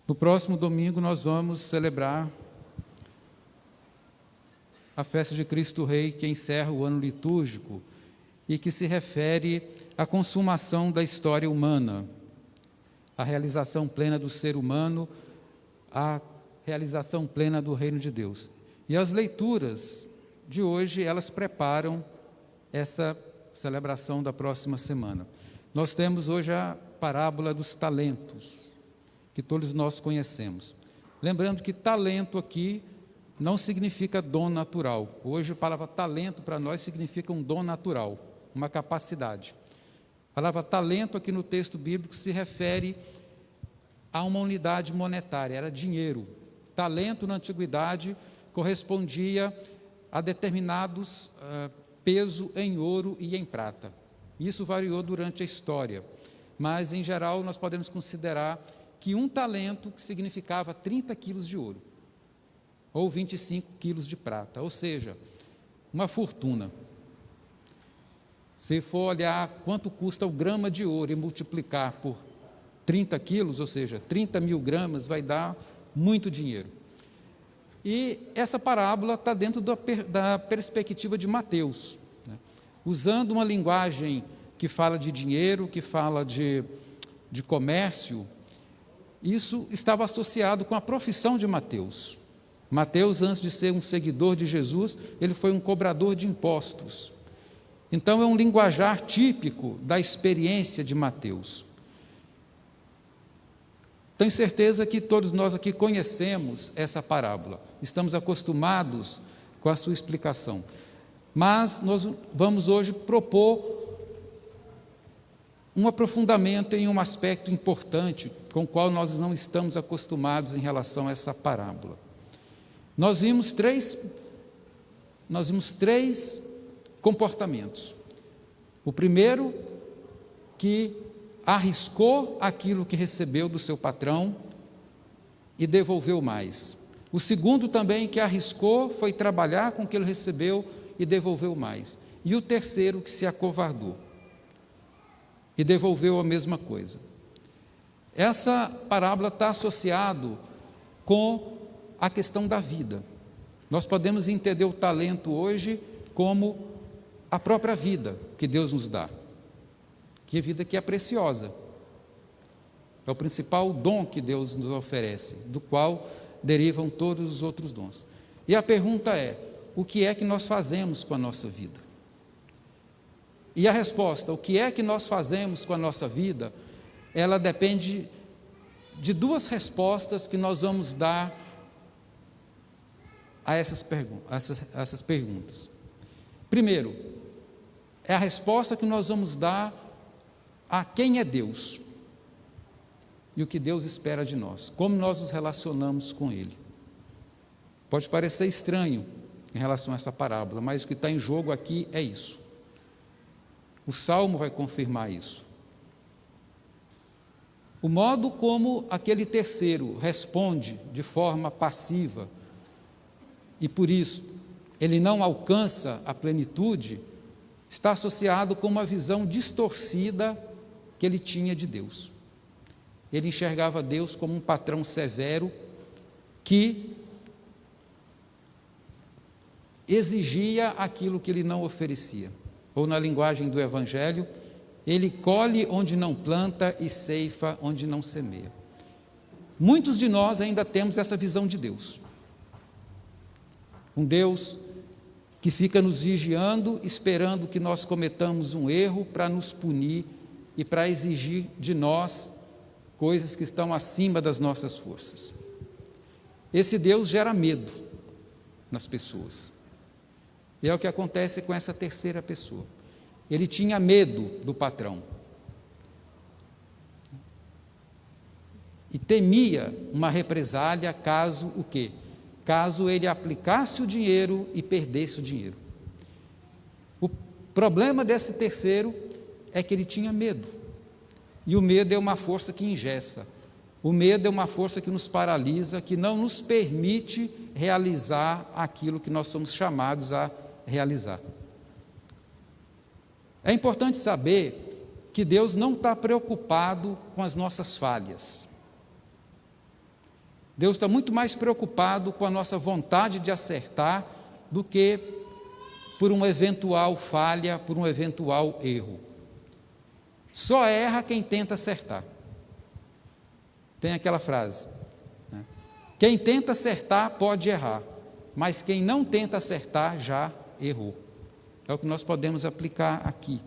No próximo domingo nós vamos celebrar a festa de Cristo Rei, que encerra o ano litúrgico e que se refere à consumação da história humana, a realização plena do ser humano, a realização plena do reino de Deus. E as leituras de hoje, elas preparam essa celebração da próxima semana. Nós temos hoje a parábola dos talentos, que todos nós conhecemos. Lembrando que talento aqui não significa dom natural. Hoje a palavra talento para nós significa um dom natural, uma capacidade. A palavra talento aqui no texto bíblico se refere a uma unidade monetária, era dinheiro. Talento na antiguidade correspondia a determinados peso em ouro e em prata. Isso variou durante a história, mas em geral nós podemos considerar que um talento significava 30 quilos de ouro, ou 25 quilos de prata, ou seja, uma fortuna. Se for olhar quanto custa o grama de ouro e multiplicar por 30 quilos, ou seja, 30 mil gramas, vai dar muito dinheiro. E essa parábola está dentro da perspectiva de Mateus, né? Usando uma linguagem que fala de dinheiro, que fala de comércio. Isso estava associado com a profissão de Mateus. Mateus, antes de ser um seguidor de Jesus, ele foi um cobrador de impostos. Então, é um linguajar típico da experiência de Mateus. Tenho certeza que todos nós aqui conhecemos essa parábola, estamos acostumados com a sua explicação. Mas nós vamos hoje propor um aprofundamento em um aspecto importante, com o qual nós não estamos acostumados em relação a essa parábola. Nós vimos três comportamentos. O primeiro, que arriscou aquilo que recebeu do seu patrão e devolveu mais. O segundo também, que arriscou, foi trabalhar com o que ele recebeu e devolveu mais. E o terceiro, que se acovardou e devolveu a mesma coisa. Essa parábola está associada com a questão da vida. Nós podemos entender o talento hoje como a própria vida que Deus nos dá, que é vida que é preciosa. É o principal dom que Deus nos oferece, do qual derivam todos os outros dons. E a pergunta é: o que é que nós fazemos com a nossa vida? E a resposta, o que é que nós fazemos com a nossa vida, ela depende de duas respostas que nós vamos dar a essas perguntas. Primeiro, é a resposta que nós vamos dar a quem é Deus e o que Deus espera de nós, como nós nos relacionamos com Ele. Pode parecer estranho em relação a essa parábola, mas o que está em jogo aqui é isso. O Salmo vai confirmar isso. O modo como aquele terceiro responde de forma passiva e por isso ele não alcança a plenitude, está associado com uma visão distorcida que ele tinha de Deus. Ele enxergava Deus como um patrão severo que exigia aquilo que ele não oferecia. Ou na linguagem do Evangelho, ele colhe onde não planta e ceifa onde não semeia. Muitos de nós ainda temos essa visão de Deus. Um Deus que fica nos vigiando, esperando que nós cometamos um erro para nos punir e para exigir de nós coisas que estão acima das nossas forças. Esse Deus gera medo nas pessoas. E é o que acontece com essa terceira pessoa. Ele tinha medo do patrão. E temia uma represália caso o quê? Caso ele aplicasse o dinheiro e perdesse o dinheiro. O problema desse terceiro é que ele tinha medo. E o medo é uma força que engessa. O medo é uma força que nos paralisa, que não nos permite realizar aquilo que nós somos chamados a realizar. É importante saber que Deus não está preocupado com as nossas falhas. Deus está muito mais preocupado com a nossa vontade de acertar do que por uma eventual falha, por um eventual erro. Só erra quem tenta acertar. Tem aquela frase, né? Quem tenta acertar pode errar, mas quem não tenta acertar já errou. É o que nós podemos aplicar aqui.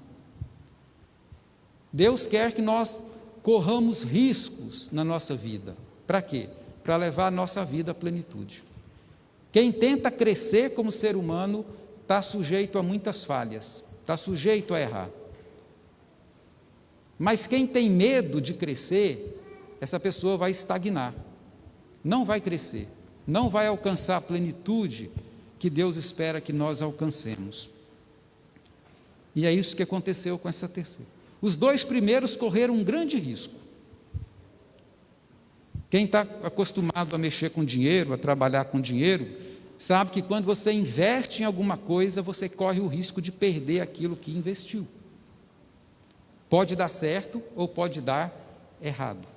Deus quer que nós corramos riscos na nossa vida. Para quê? Para levar a nossa vida à plenitude. Quem tenta crescer como ser humano está sujeito a muitas falhas, está sujeito a errar. Mas quem tem medo de crescer, essa pessoa vai estagnar, não vai crescer, não vai alcançar a plenitude que Deus espera que nós alcancemos. E é isso que aconteceu com essa terceira. Os dois primeiros correram um grande risco. Quem está acostumado a mexer com dinheiro, a trabalhar com dinheiro, sabe que quando você investe em alguma coisa, você corre o risco de perder aquilo que investiu. Pode dar certo ou pode dar errado.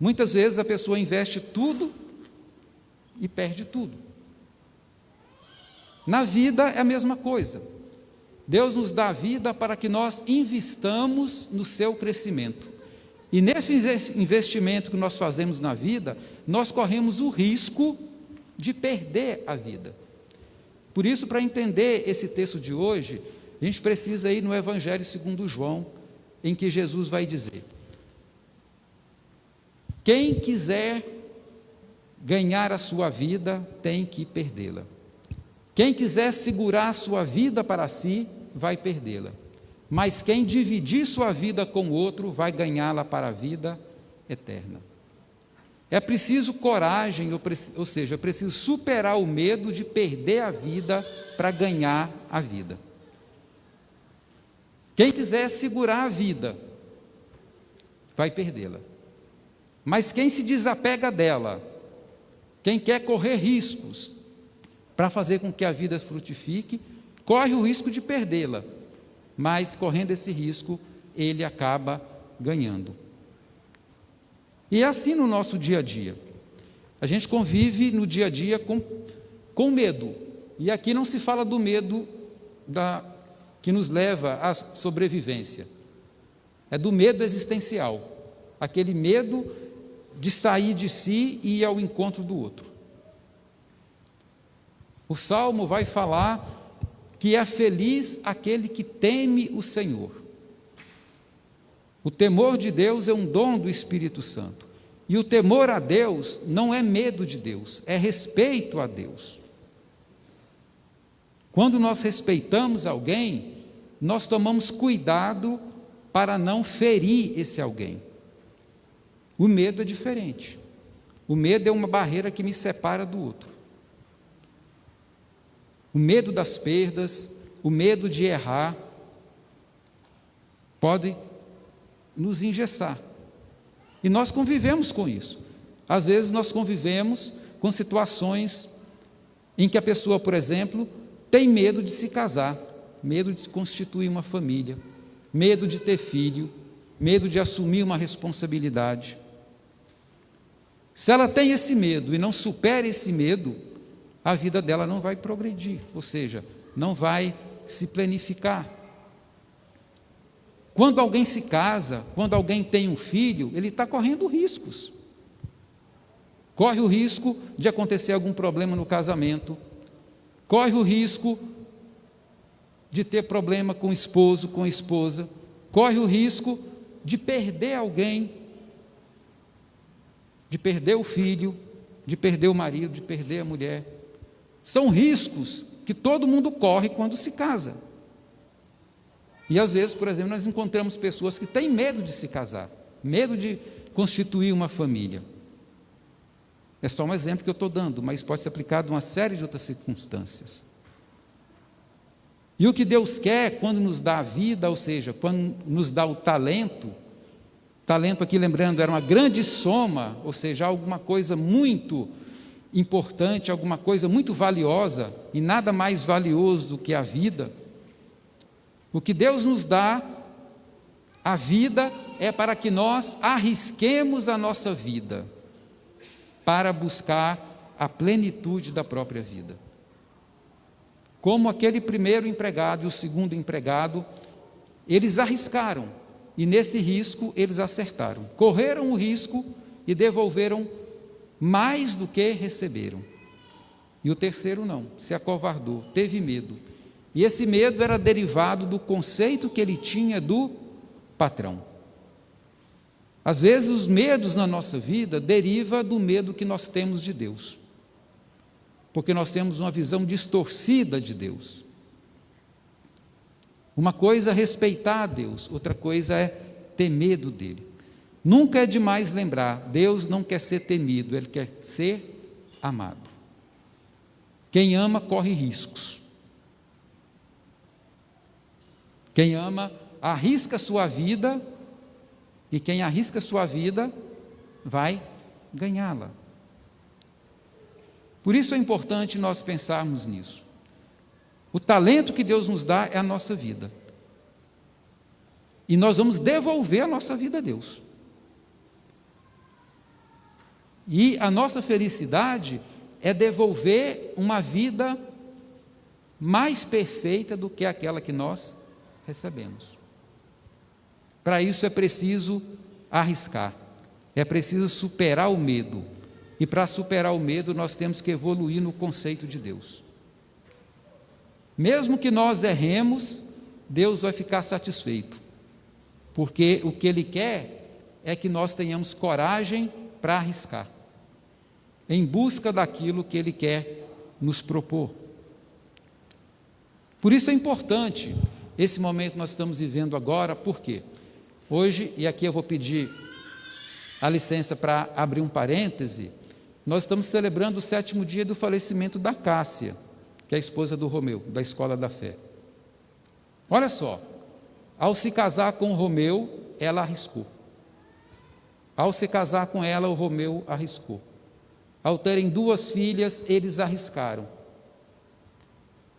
Muitas vezes a pessoa investe tudo e perde tudo. Na vida é a mesma coisa. Deus nos dá a vida para que nós investamos no seu crescimento. E nesse investimento que nós fazemos na vida, nós corremos o risco de perder a vida. Por isso, para entender esse texto de hoje, a gente precisa ir no Evangelho segundo João, em que Jesus vai dizer: quem quiser ganhar a sua vida, tem que perdê-la. Quem quiser segurar a sua vida para si, vai perdê-la. Mas quem dividir sua vida com o outro, vai ganhá-la para a vida eterna. É preciso coragem, ou seja, é preciso superar o medo de perder a vida para ganhar a vida. Quem quiser segurar a vida, vai perdê-la. Mas quem se desapega dela, quem quer correr riscos para fazer com que a vida frutifique, corre o risco de perdê-la, mas correndo esse risco, ele acaba ganhando. E é assim no nosso dia a dia. A gente convive no dia a dia com medo. E aqui não se fala do medo que nos leva à sobrevivência. É do medo existencial. Aquele medo de sair de si e ir ao encontro do outro. O Salmo vai falar que é feliz aquele que teme o Senhor. O temor de Deus é um dom do Espírito Santo. E o temor a Deus não é medo de Deus, é respeito a Deus. Quando nós respeitamos alguém, nós tomamos cuidado para não ferir esse alguém. O medo é diferente. O medo é uma barreira que me separa do outro. O medo das perdas, o medo de errar, pode nos engessar. E nós convivemos com isso. Às vezes nós convivemos com situações em que a pessoa, por exemplo, tem medo de se casar, medo de constituir uma família, medo de ter filho, medo de assumir uma responsabilidade. Se ela tem esse medo e não supera esse medo, a vida dela não vai progredir, ou seja, não vai se planificar. Quando alguém se casa, quando alguém tem um filho, ele está correndo riscos. Corre o risco de acontecer algum problema no casamento, corre o risco de ter problema com o esposo, com a esposa, corre o risco de perder alguém, de perder o filho, de perder o marido, de perder a mulher. São riscos que todo mundo corre quando se casa. E às vezes, por exemplo, nós encontramos pessoas que têm medo de se casar, medo de constituir uma família. É só um exemplo que eu estou dando, mas pode ser aplicado a uma série de outras circunstâncias. E o que Deus quer quando nos dá a vida, ou seja, quando nos dá o talento aqui, lembrando, era uma grande soma, ou seja, alguma coisa muito importante, alguma coisa muito valiosa, e nada mais valioso do que a vida. O que Deus nos dá, a vida, é para que nós arrisquemos a nossa vida. para buscar a plenitude da própria vida. Como aquele primeiro empregado e o segundo empregado, eles arriscaram, e nesse risco eles acertaram. Correram o risco e devolveram mais do que receberam. E o terceiro não, se acovardou, teve medo. E esse medo era derivado do conceito que ele tinha do patrão. Às vezes os medos na nossa vida derivam do medo que nós temos de Deus, porque nós temos uma visão distorcida de Deus. Uma coisa é respeitar a Deus, outra coisa é ter medo dele. Nunca é demais lembrar, Deus não quer ser temido, Ele quer ser amado. Quem ama corre riscos. Quem ama arrisca sua vida, e quem arrisca sua vida vai ganhá-la. Por isso é importante nós pensarmos nisso. O talento que Deus nos dá é a nossa vida. E nós vamos devolver a nossa vida a Deus. E a nossa felicidade é devolver uma vida mais perfeita do que aquela que nós recebemos. Para isso é preciso arriscar, é preciso superar o medo. E para superar o medo nós temos que evoluir no conceito de Deus. Mesmo que nós erremos, Deus vai ficar satisfeito, porque o que Ele quer é que nós tenhamos coragem para arriscar, em busca daquilo que Ele quer nos propor. Por isso é importante esse momento que nós estamos vivendo agora, porque hoje, e aqui eu vou pedir a licença para abrir um parêntese, nós estamos celebrando o 7º dia do falecimento da Cássia, que é a esposa do Romeu, da Escola da Fé. Olha só, ao se casar com o Romeu, ela arriscou. Ao se casar com ela, o Romeu arriscou. Ao terem 2 filhas, eles arriscaram.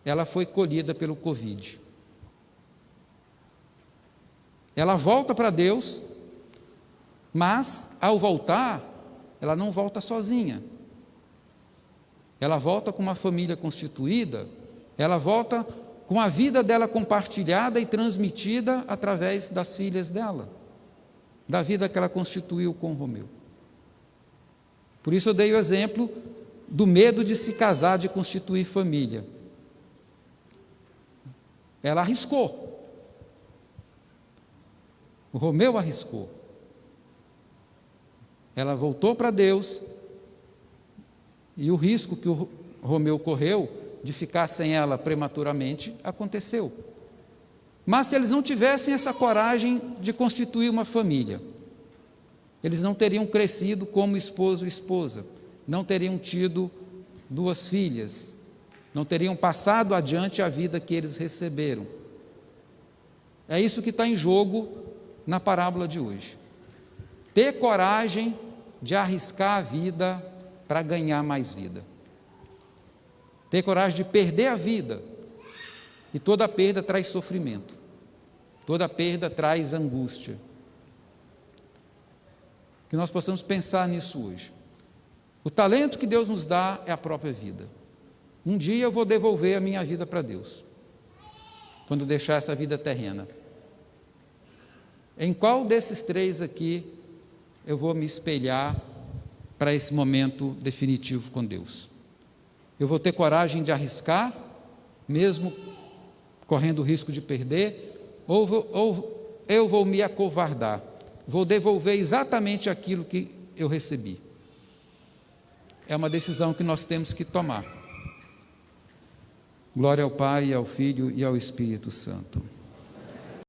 Ela foi colhida pelo Covid. Ela volta para Deus, mas ao voltar, ela não volta sozinha. Ela volta com uma família constituída, ela volta com a vida dela compartilhada e transmitida através das filhas dela, da vida que ela constituiu com o Romeu. Por isso eu dei o exemplo do medo de se casar, de constituir família. Ela arriscou. O Romeu arriscou. Ela voltou para Deus, e o risco que o Romeu correu de ficar sem ela prematuramente aconteceu. Mas se eles não tivessem essa coragem de constituir uma família, eles não teriam crescido como esposo e esposa, não teriam tido 2 filhas, não teriam passado adiante a vida que eles receberam. É isso que está em jogo na parábola de hoje. Ter coragem de arriscar a vida para ganhar mais vida. Ter coragem de perder a vida. E toda perda traz sofrimento. Toda perda traz angústia. Que nós possamos pensar nisso hoje. O talento que Deus nos dá é a própria vida. Um dia eu vou devolver a minha vida para Deus, quando deixar essa vida terrena. Em qual desses 3 aqui eu vou me espelhar para esse momento definitivo com Deus? Eu vou ter coragem de arriscar, mesmo correndo o risco de perder, ou eu vou me acovardar, vou devolver exatamente aquilo que eu recebi? É uma decisão que nós temos que tomar. Glória ao Pai, ao Filho e ao Espírito Santo.